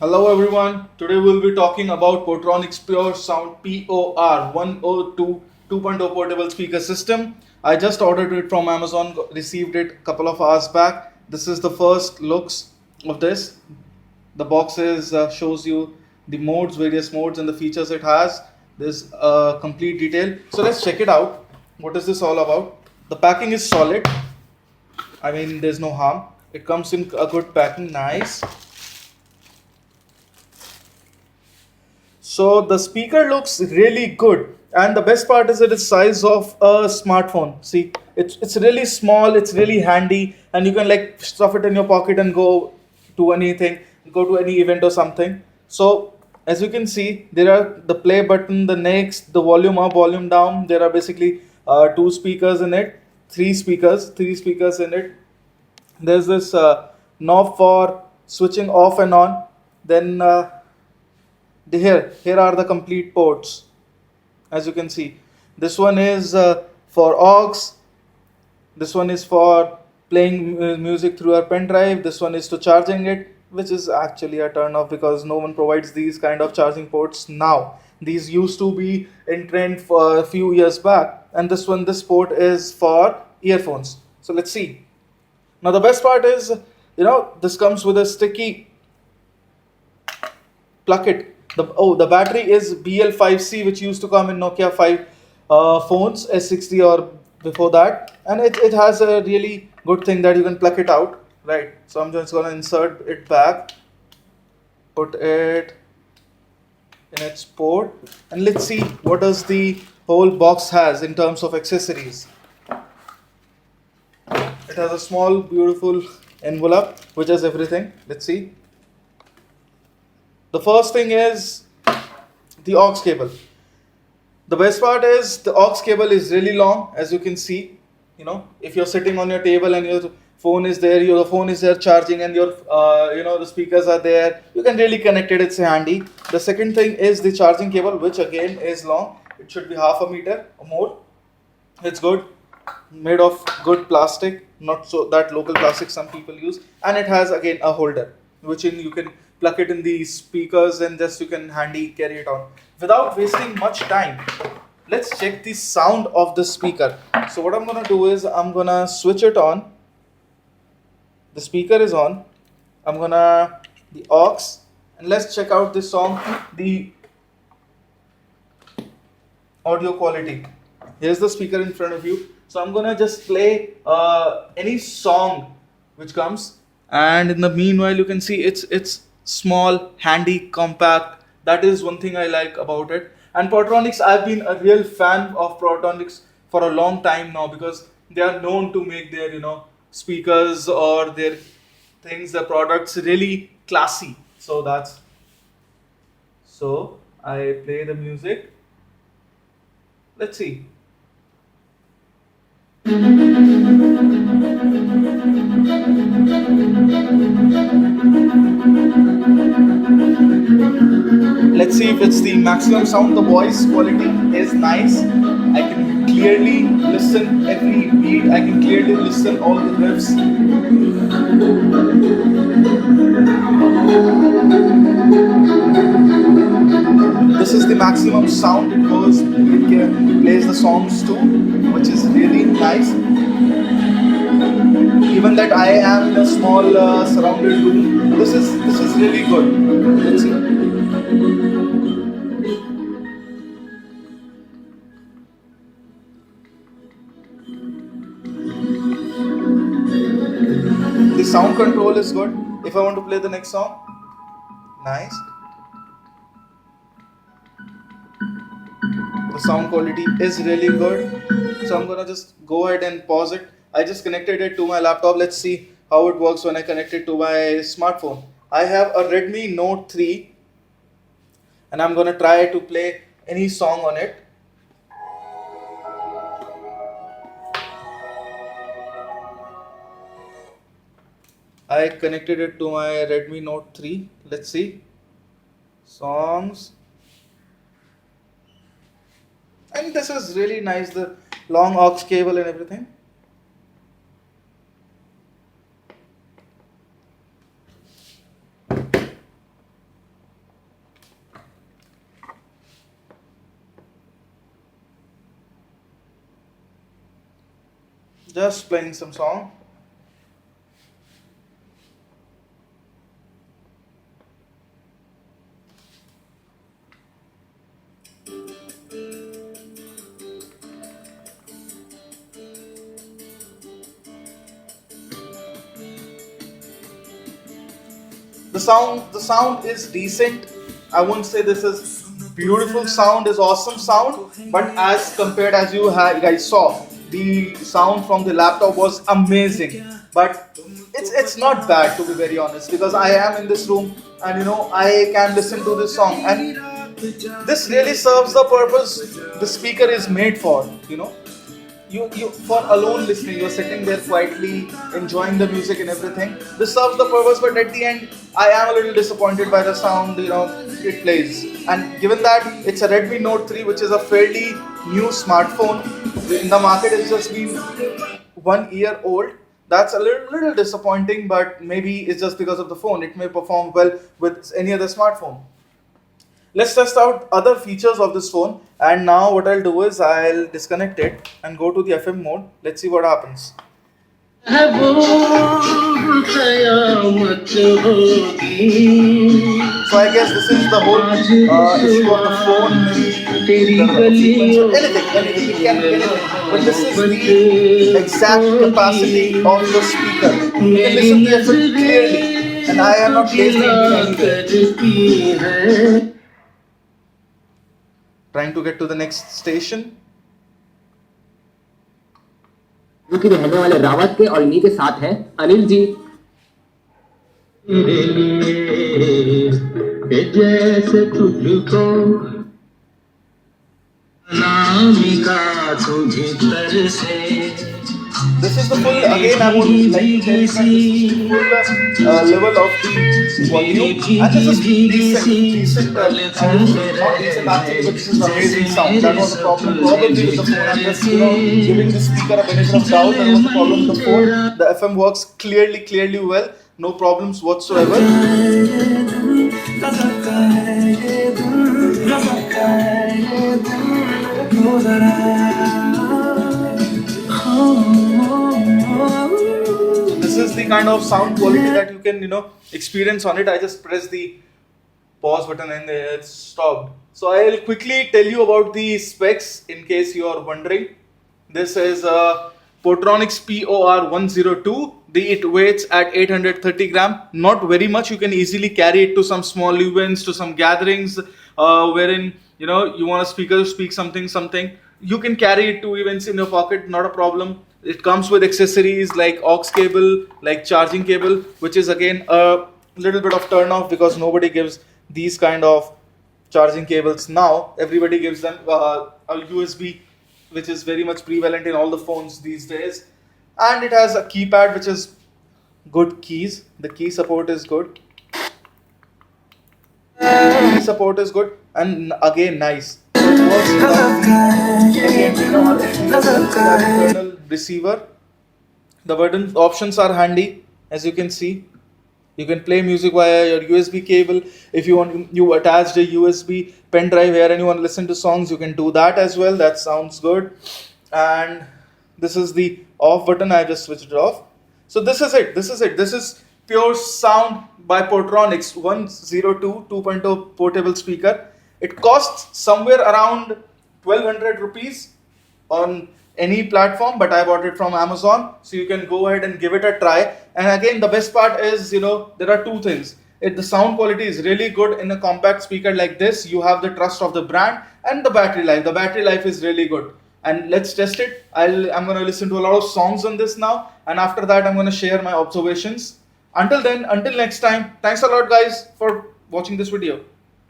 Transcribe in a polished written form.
Hello everyone. Today we'll be talking about Portronics Pure Sound POR-102 2.0 portable speaker system. I just ordered it from Amazon, received it a couple of hours back. This is the first looks of this. The box shows you the modes, various modes and the features it has. There's complete detail. So let's check it out. What is this all about? The packing is solid. I mean, there's no harm. It comes in a good packing, nice. So the speaker looks really good, and the best part is it is size of a smartphone. See, it's really small, it's really handy, and you can like stuff it in your pocket and go to anything, go to any event or something. So as you can see, there are the play button, the next, the volume up, volume down. There are basically two speakers in it, three speakers in it. There's this knob for switching off and on. Then here are the complete ports. As you can see, this one is for aux, this one is for playing music through a pen drive, this one is to charging it, which is actually a turn off because no one provides these kind of charging ports now. These used to be in trend for a few years back. And this port is for earphones. So let's see. Now the best part is, this comes with a sticky plug it. The battery is BL5C, which used to come in Nokia 5 phones, S60 or before that, and it has a really good thing that you can plug it out, right? So I'm just gonna insert it back, put it in its port, and let's see what does the whole box has in terms of accessories. It has a small, beautiful envelope which has everything. Let's see. The first thing is the aux cable. The best part is the aux cable is really long, as you can see. If you're sitting on your table and your phone is there, your phone is there charging, and your the speakers are there, you can really connect it. It's handy. The second thing is the charging cable, which again is long. It should be half a meter or more. It's good, made of good plastic, not so that local plastic some people use, and it has again a holder, which you can plug it in the speakers and just you can handy carry it on. Without wasting much time, let's check the sound of the speaker. So what I'm gonna do is I'm gonna switch it on. The speaker is on. I'm gonna the aux, and let's check out this song, the audio quality. Here's the speaker in front of you. So I'm gonna just play any song which comes, and in the meanwhile you can see it's small, handy, compact. That is one thing I like about it. And Portronics, I've been a real fan of Portronics for a long time now because they are known to make their speakers or their their products really classy. So I play the music. Let's see. Let's see if it's the maximum sound. The voice quality is nice. I can clearly listen every beat. I can clearly listen all the riffs. This is the maximum sound it goes. It plays the songs too, which is really nice. Even that I am in a small surrounded room, this is really good. Let's see. The sound control is good. If I want to play the next song, nice. The sound quality is really good. So I'm gonna just go ahead and pause it. I just connected it to my laptop. Let's see how it works when I connect it to my smartphone. I have a Redmi Note 3 and I'm gonna try to play any song on it. I connected it to my Redmi Note 3. Let's see. Songs. And this is really nice, the long aux cable and everything. Just playing some song. The sound is decent. I won't say this is beautiful sound, is awesome sound, but as compared, as you guys saw, the sound from the laptop was amazing. But it's not bad, to be very honest, because I am in this room and I can listen to this song, and this really serves the purpose the speaker is made for. You for alone listening, you're sitting there quietly enjoying the music and everything. This serves the purpose, but at the end I am a little disappointed by the sound it plays. And given that it's a Redmi Note 3, which is a fairly new smartphone in the market, it's just been 1 year old. That's a little disappointing, but maybe it's just because of the phone. It may perform well with any other smartphone. Let's test out other features of this phone, and now what I'll do is I'll disconnect it and go to the FM mode. Let's see what happens. So I guess this is the whole issue of the phone, maybe anything, it can be anything. But this is the exact capacity of the speaker. You can listen to the FM clearly, and I am not placing it anywhere. Trying to get to the next station. के रहने वाले रावत के और इन्हीं के साथ हैं अनिल जी। जैसे तुझको नामिका तुझे तरसे। This is the full, again I would like to tell you that this is the full level of the volume, and this is decent not decent actually, but this is amazing sound. That was a problem probably with the phone. I'm just giving the speaker a benefit of doubt. There was a problem with the phone. The FM works clearly well, no problems whatsoever. This is the kind of sound quality that you can experience on it. I just press the pause button and it's stopped. So I'll quickly tell you about the specs in case you are wondering. This is a Portronics POR-102. It weighs at 830 gram. Not very much. You can easily carry it to some small events, to some gatherings wherein you want a speaker to speak something. You can carry it to events in your pocket, not a problem. It comes with accessories like aux cable, like charging cable, which is again a little bit of turn off because nobody gives these kind of charging cables now. Everybody gives them a USB, which is very much prevalent in all the phones these days. And it has a keypad, which is good keys. The key support is good. And again nice. So it works again, internal receiver. The button options are handy, as you can see. You can play music via your USB cable. If you want, you attached a USB pen drive here and you want to listen to songs, you can do that as well. That sounds good. And this is the off button. I just switched it off. So this is it. This is Pure Sound by Portronics 102 2.0 portable speaker. It costs somewhere around 1200 rupees on any platform, but I bought it from Amazon, so you can go ahead and give it a try. And again, the best part is, there are two things. The sound quality is really good in a compact speaker like this. You have the trust of the brand, and the battery life. The battery life is really good. And let's test it. I'm going to listen to a lot of songs on this now, and after that I'm going to share my observations. Until then, until next time, thanks a lot guys for watching this video.